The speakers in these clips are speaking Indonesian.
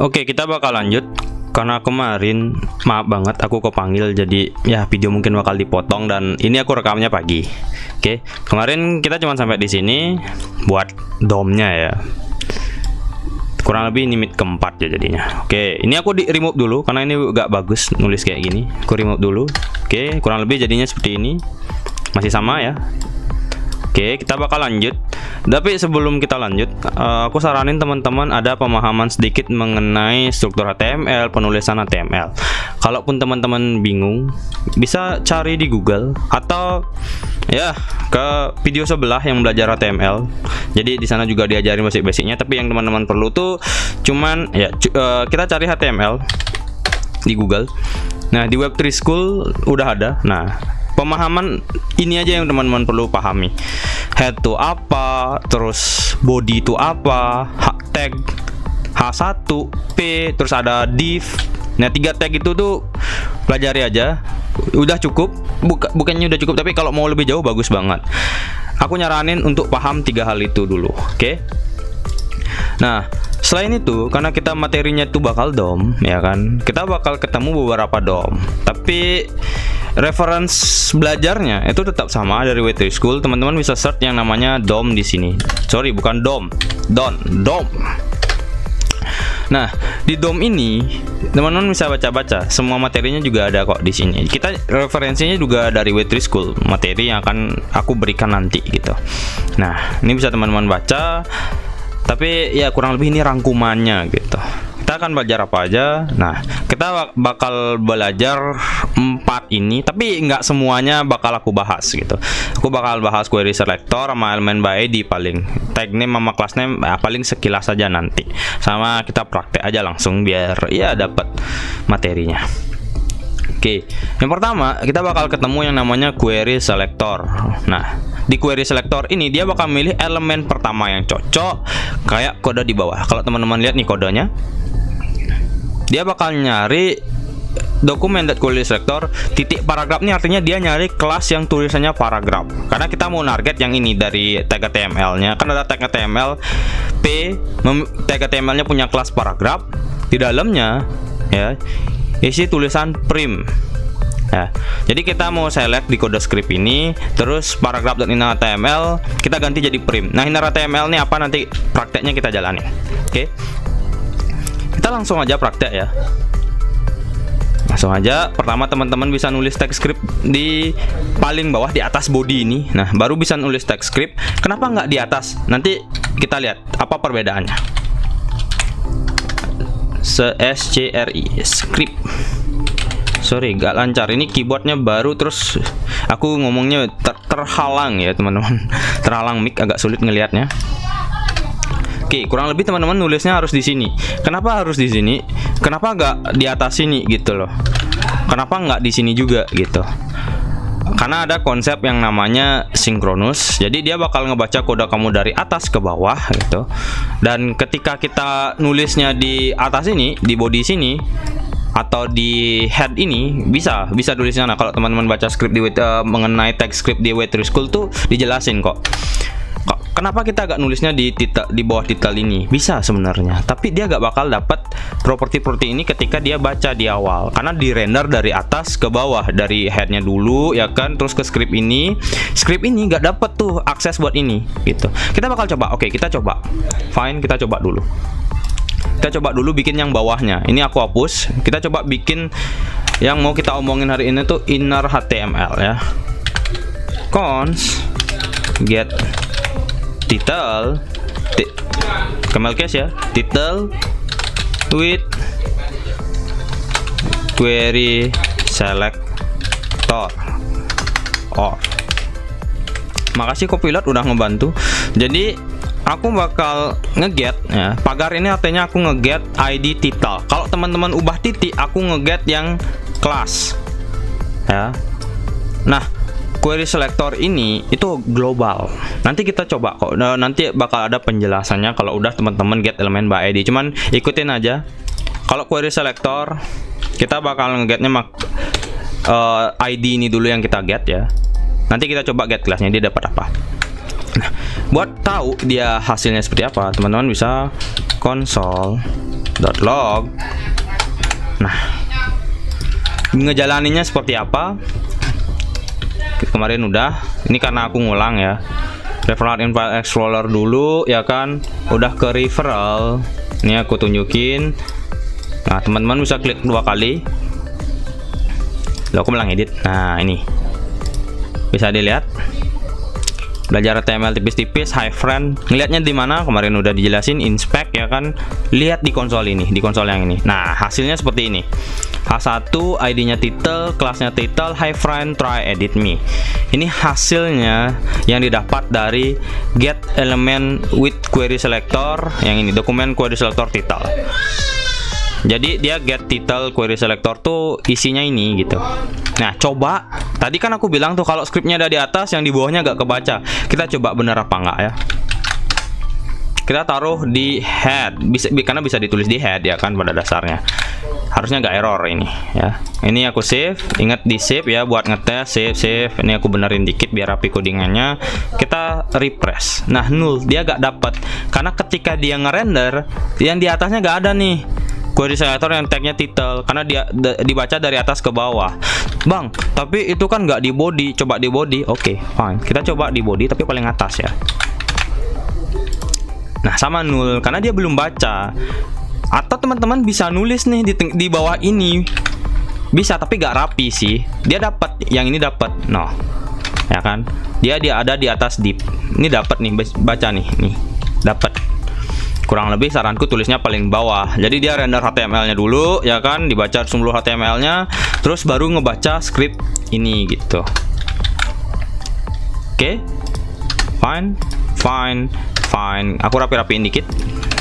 Oke, kita bakal lanjut. Karena kemarin maaf banget aku kepanggil, jadi ya video mungkin bakal dipotong dan ini aku rekamnya pagi. Oke, kemarin kita cuma sampai di sini buat domnya ya. Kurang lebih ini mid keempat ya jadinya. Oke, ini aku di remove dulu karena ini gak bagus nulis kayak gini. Aku remove dulu. Oke, kurang lebih jadinya seperti ini. Masih sama ya. Oke, kita bakal lanjut. Tapi sebelum kita lanjut, aku saranin teman-teman ada pemahaman sedikit mengenai struktur HTML, penulisan HTML. Kalaupun teman-teman bingung, bisa cari di Google atau ya ke video sebelah yang belajar HTML. Jadi di sana juga diajarin basic-basicnya. Tapi yang teman-teman perlu tuh cuman ya kita cari HTML di Google. Nah, di Web3 School udah ada. Nah, pemahaman ini aja yang teman-teman perlu pahami. Head itu apa, terus body itu apa, tag H1, P, terus ada div. Nah, 3 tag itu tuh pelajari aja. Udah cukup, bukannya udah cukup, tapi kalau mau lebih jauh bagus banget. Aku nyaranin untuk paham 3 hal itu dulu, oke? Nah, selain itu, karena kita materinya itu bakal DOM, ya kan? Kita bakal ketemu beberapa DOM. Tapi reference belajarnya itu tetap sama dari Web3 School. Teman-teman bisa search yang namanya DOM di sini. Sorry, bukan DOM. DOM. Nah, di DOM ini teman-teman bisa baca-baca. Semua materinya juga ada kok di sini. Kita referensinya juga dari Web3 School, materi yang akan aku berikan nanti gitu. Nah, ini bisa teman-teman baca. Tapi ya kurang lebih ini rangkumannya gitu. Kita akan belajar apa aja. Nah, kita bakal belajar 4 ini, tapi nggak semuanya bakal aku bahas gitu. Aku bakal bahas query selector sama elemen by ID paling. Tag name sama class name ya, paling sekilas saja nanti. Sama kita praktek aja langsung biar ya dapat materinya. Oke, yang pertama kita bakal ketemu yang namanya query selector. Nah, di query selector ini dia bakal milih elemen pertama yang cocok kayak kode di bawah. Kalau teman-teman lihat nih kodenya, dia bakal nyari dokumen.query selector titik paragraf. Ini artinya dia nyari kelas yang tulisannya paragraf. Karena kita mau target yang ini dari tag HTML-nya. Kan ada tag HTML P, tag HTML-nya punya kelas paragraf. Di dalamnya ya isi tulisan prim. Ya, jadi kita mau select di kode script ini, terus paragraf dan inner HTML kita ganti jadi prim. Nah, inner HTML ini apa nanti prakteknya kita jalani. Oke. Kita langsung aja praktek ya. Langsung aja. Pertama teman-teman bisa nulis tag script di paling bawah di atas body ini. Nah, baru bisa nulis tag script. Kenapa nggak di atas? Nanti kita lihat apa perbedaannya. SCRI script. Sorry, nggak lancar. Ini keyboardnya baru, terus aku ngomongnya terhalang ya teman-teman. Terhalang mic, agak sulit ngelihatnya. Oke, kurang lebih teman-teman nulisnya harus di sini. Kenapa harus di sini? Kenapa nggak di atas sini gitu loh? Kenapa nggak di sini juga gitu? Karena ada konsep yang namanya sinkronus. Jadi dia bakal ngebaca kode kamu dari atas ke bawah gitu. Dan ketika kita nulisnya di atas ini, di body sini atau di head ini, bisa tulisnya. Nah, kalau teman-teman baca script di mengenai tag script di Web3 School tuh dijelasin kok. Kenapa kita gak nulisnya di bawah titel ini? Bisa sebenarnya, tapi dia gak bakal dapat properti ini ketika dia baca di awal, karena di render dari atas ke bawah, dari headnya dulu ya kan, terus ke script ini gak dapat tuh akses buat ini gitu. Kita bakal coba. Oke, kita coba. Fine, kita coba dulu. Kita coba dulu bikin yang bawahnya. Ini aku hapus. Kita coba bikin yang mau kita omongin hari ini tuh inner HTML ya. Cons get title camel case ya, title with query selector or. Makasih Copilot udah ngebantu. Jadi aku bakal ngeget ya. Pagar ini artinya aku ngeget ID title. Kalau teman-teman ubah titik, aku ngeget yang class ya. Nah, query selector ini itu global. Nanti kita coba kok. Nanti bakal ada penjelasannya kalau udah teman-teman get elemen by ID. Cuman ikutin aja. Kalau query selector kita bakal ngegetnya ID ini dulu yang kita get ya. Nanti kita coba get kelasnya dia dapat apa. Nah, Buat tahu dia hasilnya seperti apa, teman-teman bisa console.log. Nah, ngejalaninnya seperti apa kemarin udah. Ini karena aku ngulang ya. Referral in file explorer dulu ya kan, udah ke referral. Ini aku tunjukin. Nah, teman-teman bisa klik 2 kali. Lalu aku bilang edit. Nah, ini bisa dilihat belajar HTML tipis-tipis, high friend. Ngelihatnya di mana? Kemarin udah dijelasin, inspect ya kan. Lihat di konsol ini, di konsol yang ini. Nah, hasilnya seperti ini. H1 ID-nya title, kelasnya title, high friend, try edit me. Ini hasilnya yang didapat dari get element with query selector. Yang ini dokumen query selector title. Jadi dia get title query selector tuh isinya ini gitu. Nah, coba tadi kan aku bilang tuh kalau scriptnya ada di atas, yang di bawahnya gak kebaca. Kita coba bener apa enggak ya. Kita taruh di head, karena bisa ditulis di head ya kan pada dasarnya. Harusnya nggak error ini ya. Ini aku save, ingat di save ya buat ngetes, save. Ini aku benerin dikit biar rapi codingannya. Kita refresh. Nah, null, dia gak dapat karena ketika dia ngerender, yang di atasnya gak ada nih query selector yang tagnya title, karena dia dibaca dari atas ke bawah. Bang, tapi itu kan nggak di body. Coba di body. Oke, fine. Kita coba di body tapi paling atas ya. Nah, sama null karena dia belum baca. Atau teman-teman bisa nulis nih di bawah ini. Bisa tapi gak rapi sih. Dia dapat, yang ini dapat. No. Ya kan? Dia ada di atas div. Ini dapat nih, baca nih. Nih, dapat. Kurang lebih saranku tulisnya paling bawah. Jadi dia render HTML-nya dulu ya kan, dibaca seluruh HTML-nya, terus baru ngebaca script ini gitu. Oke. Fine. Aku rapi-rapiin dikit.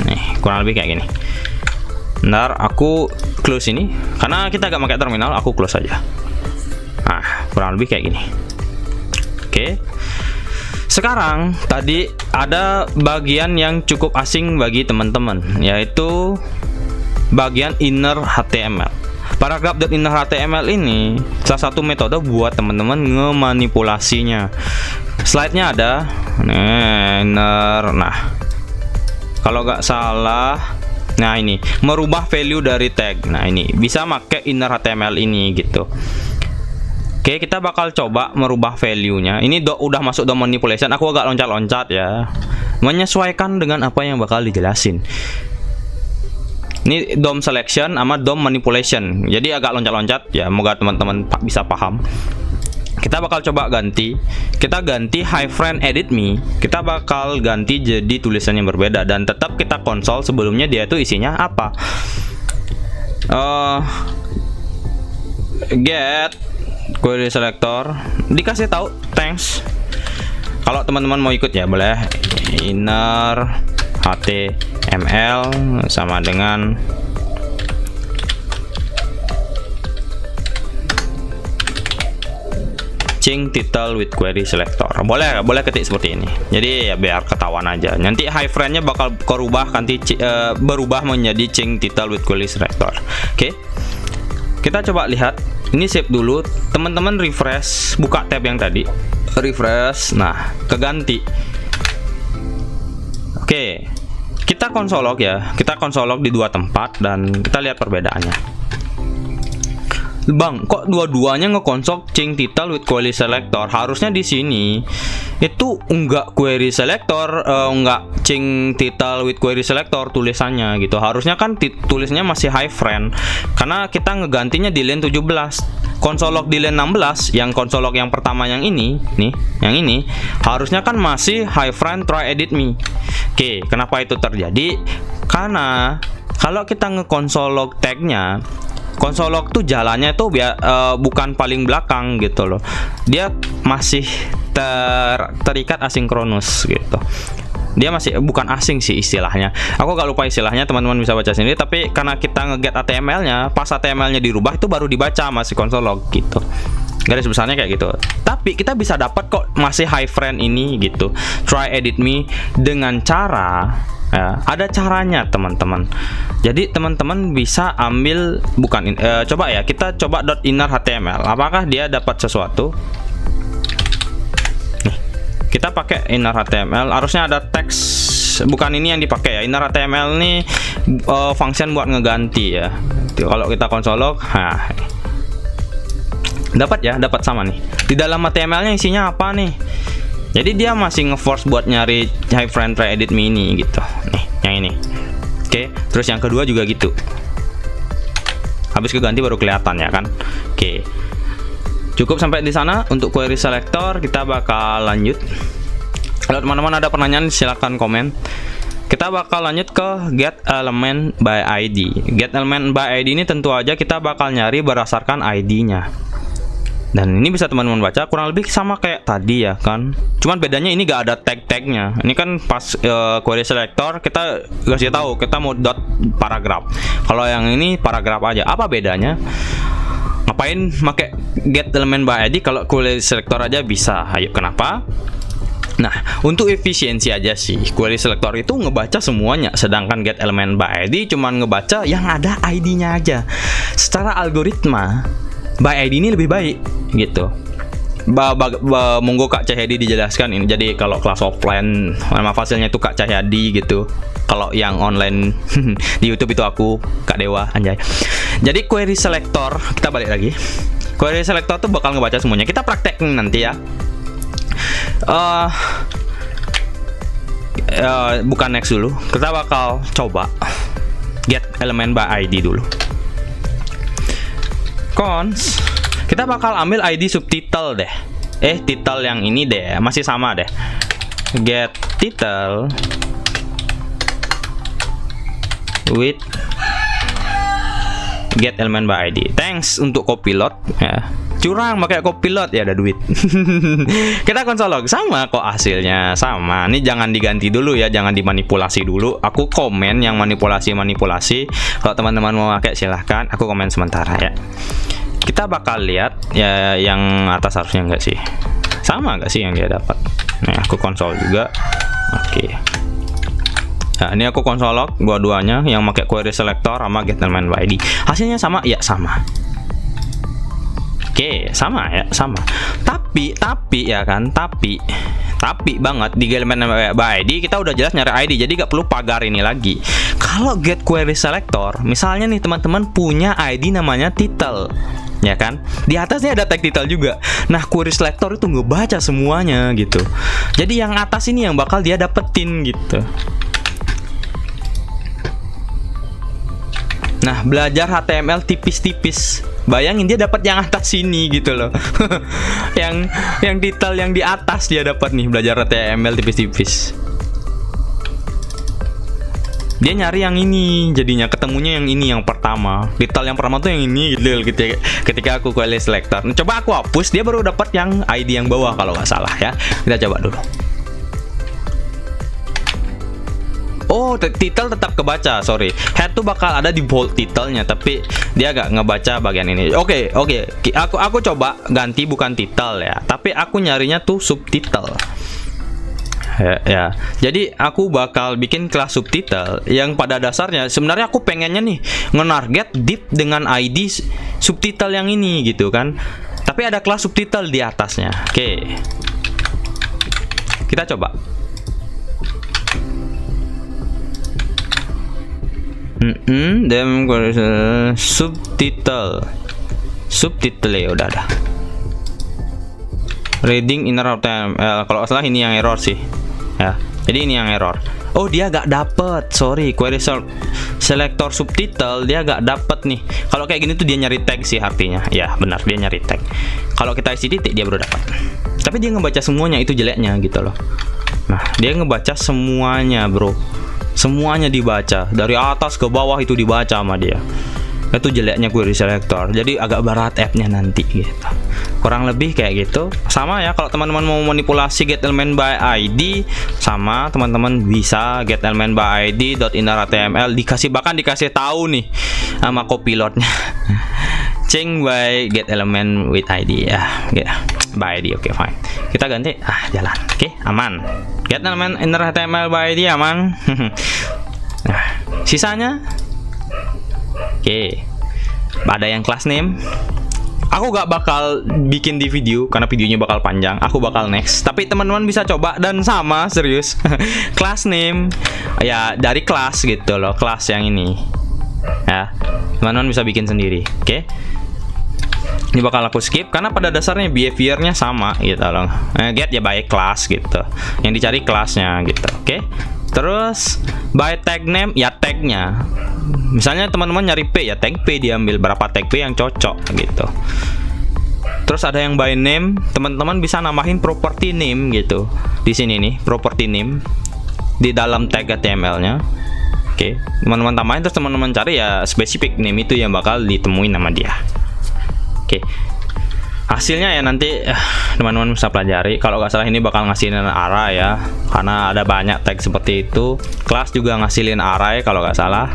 Nih, kurang lebih kayak gini. Ntar aku close ini karena kita gak pakai terminal, aku close aja. Nah, kurang lebih kayak gini. Oke. Sekarang tadi ada bagian yang cukup asing bagi teman-teman, yaitu bagian inner HTML. Paragraph.inner HTML ini salah satu metode buat teman-teman ngemanipulasinya. Slide-nya ada. Inner. Nah, kalau nggak salah, nah ini merubah value dari tag. Nah, ini bisa pakai inner HTML ini gitu. Oke, kita bakal coba merubah value-nya. Ini udah masuk DOM manipulation. Aku agak loncat-loncat ya, menyesuaikan dengan apa yang bakal dijelasin. Ini DOM selection sama DOM manipulation. Jadi agak loncat-loncat ya, semoga teman-teman bisa paham. Kita bakal coba ganti. Kita ganti high friend edit me. Kita bakal ganti jadi tulisan yang berbeda, dan tetap kita konsol sebelumnya dia itu isinya apa. Get query selector, dikasih tahu thanks. Kalau teman-teman mau ikut ya boleh. Inner HTML sama dengan change title with query selector. Boleh ketik seperti ini. Jadi ya biar ketahuan aja. Nanti high friend-nya bakal berubah menjadi change title with query selector. Oke. Kita coba lihat. Ini save dulu. Teman-teman refresh, buka tab yang tadi. Refresh. Nah, keganti. Oke. Kita console log ya. Kita console log di dua tempat dan kita lihat perbedaannya. Bang, kok dua-duanya ngekonsol change title with query selector? Harusnya di sini itu enggak query selector, enggak change title with query selector tulisannya gitu. Harusnya kan tulisnya masih high friend. Karena kita ngegantinya di line 17. Console log di line 16, yang console log yang pertama yang ini, nih, yang ini harusnya kan masih high friend try edit me. Oke, kenapa itu terjadi? Karena kalau kita ngekonsol log tagnya, console log tuh jalannya tuh bukan paling belakang gitu loh. Dia masih terikat asinkronus gitu. Dia masih bukan asing sih istilahnya. Aku gak lupa istilahnya, teman-teman bisa baca sendiri. Tapi karena kita nge-get HTML-nya, pas HTML-nya dirubah itu baru dibaca masih console log gitu. Garis besarnya kayak gitu. Tapi kita bisa dapat kok masih high friend ini gitu. Try edit me dengan cara ya, ada caranya teman-teman. Jadi teman-teman bisa ambil coba ya, kita coba .inner HTML. Apakah dia dapat sesuatu? Nih, kita pakai inner HTML, harusnya ada teks, bukan ini yang dipakai ya. Inner HTML ini function buat ngeganti ya. Kalau kita console log, nah dapat ya, dapat sama nih. Di dalam HTML-nya isinya apa nih? Jadi dia masih ngeforce buat nyari high frame rate edit mini gitu. Nih, yang ini. Oke, terus yang kedua juga gitu. Habis keganti baru kelihatan ya kan. Oke. Cukup sampai di sana untuk query selector. Kita bakal lanjut. Kalau teman-teman ada pertanyaan silahkan komen. Kita bakal lanjut ke get element by ID. Get element by ID ini tentu aja kita bakal nyari berdasarkan ID-nya. Dan ini bisa teman-teman baca kurang lebih sama kayak tadi ya kan. Cuman bedanya ini gak ada tag-tagnya. Ini kan pas query selector kita kasih tahu kita mau dot paragraph. Kalau yang ini paragraph aja. Apa bedanya? Ngapain pakai get element by ID kalau query selector aja bisa? Ayo, kenapa? Nah, untuk efisiensi aja sih, query selector itu ngebaca semuanya, sedangkan get element by ID cuman ngebaca yang ada ID-nya aja. Secara algoritma, by ID ini lebih baik gitu. Monggo Kak Cahyadi dijelaskan ini. Jadi kalau kelas offline nama fasilnya itu Kak Cahyadi gitu. Kalau yang online di YouTube itu aku Kak Dewa anjay. Jadi query selector, kita balik lagi. Query selector tuh bakal ngebaca semuanya. Kita praktekin nanti ya. Bukan next dulu. Kita bakal coba get element by ID dulu. Cons, kita bakal ambil ID subtitle deh. Title yang ini deh, masih sama deh. Get title with get element by ID. Thanks untuk copilot ya. Curang pakai copilot ya, ada duit. Kita console log sama kok hasilnya sama. Ini jangan diganti dulu ya, jangan dimanipulasi dulu. Aku komen yang manipulasi. Kalau teman-teman mau pakai silahkan. Aku komen sementara ya. Kita bakal lihat ya yang atas harusnya enggak sih? Sama enggak sih yang dia dapat? Nah, aku console juga. Oke. Nah, ini aku console log dua-duanya yang pakai query selector sama get element by ID. Hasilnya sama? Ya, sama. Oke, sama ya, sama. Tapi ya kan, tapi banget di element by ID kita udah jelas nyari ID, jadi gak perlu pagar ini lagi. Kalau get query selector, misalnya nih teman-teman punya ID namanya title, ya kan? Di atasnya ada tag title juga. Nah, query selector itu ngebaca semuanya gitu. Jadi yang atas ini yang bakal dia dapetin gitu. Nah, belajar HTML tipis-tipis. Bayangin dia dapat yang atas sini gitu loh. yang title yang di atas dia dapat nih, belajar HTML tipis-tipis. Dia nyari yang ini, jadinya ketemunya yang ini yang pertama. Title yang pertama tuh yang ini gitu ketika aku query selector. Nah, coba aku hapus, dia baru dapat yang ID yang bawah kalau nggak salah ya. Kita coba dulu. Oh, title tetap kebaca, sorry. Head tuh bakal ada di bold titlenya, tapi dia gak ngebaca bagian ini. Oke. Aku coba ganti bukan title ya, tapi aku nyarinya tuh subtitle. Ya. Jadi aku bakal bikin kelas subtitle yang pada dasarnya sebenarnya aku pengennya nih nge-target div dengan ID subtitle yang ini gitu kan. Tapi ada kelas subtitle di atasnya. Oke. Kita coba. Subtitle ya udah ada. Reading inner HTML. Kalau salah ini yang error sih. Ya. Jadi ini yang error. Oh, dia gak dapet. Sorry, query selector subtitle dia gak dapet nih. Kalau kayak gini tuh dia nyari tag sih artinya. Ya, benar dia nyari tag. Kalau kita isi titik dia baru dapat. Tapi dia ngebaca semuanya, itu jeleknya gitu loh. Nah, dia ngebaca semuanya, bro. Semuanya dibaca dari atas ke bawah itu dibaca sama dia. Itu jeleknya query selector. Jadi agak berat app-nya nanti gitu. Kurang lebih kayak gitu. Sama ya kalau teman-teman mau manipulasi get element by ID, sama teman-teman bisa get element by ID .inner.html bahkan dikasih tahu nih sama copilotnya. Change by get element with ID ya. By ID oke, fine. Kita ganti jalan. Oke, aman. Get element inner HTML by ID aman. Nah, sisanya oke. Ada yang class name. Aku gak bakal bikin di video karena videonya bakal panjang. Aku bakal next. Tapi teman-teman bisa coba dan sama serius. Class name ya dari kelas gitu loh, kelas yang ini. Ya, teman-teman bisa bikin sendiri. Oke. Ini bakal aku skip karena pada dasarnya behaviornya sama gitu loh. Get ya by class gitu. Yang dicari kelasnya gitu. Oke. Terus by tag name ya tagnya. Misalnya teman-teman nyari P ya tag P, diambil berapa tag P yang cocok gitu. Terus ada yang by name, teman-teman bisa nambahin property name gitu. Di sini nih, property name di dalam tag HTML-nya. Oke, teman-teman tambahin terus teman-teman cari ya specific name itu yang bakal ditemuin nama dia. Oke. Hasilnya ya nanti teman-teman bisa pelajari. Kalau nggak salah ini bakal ngasilin array ya, karena ada banyak tag seperti itu. Kelas juga ngasilin array kalau nggak salah.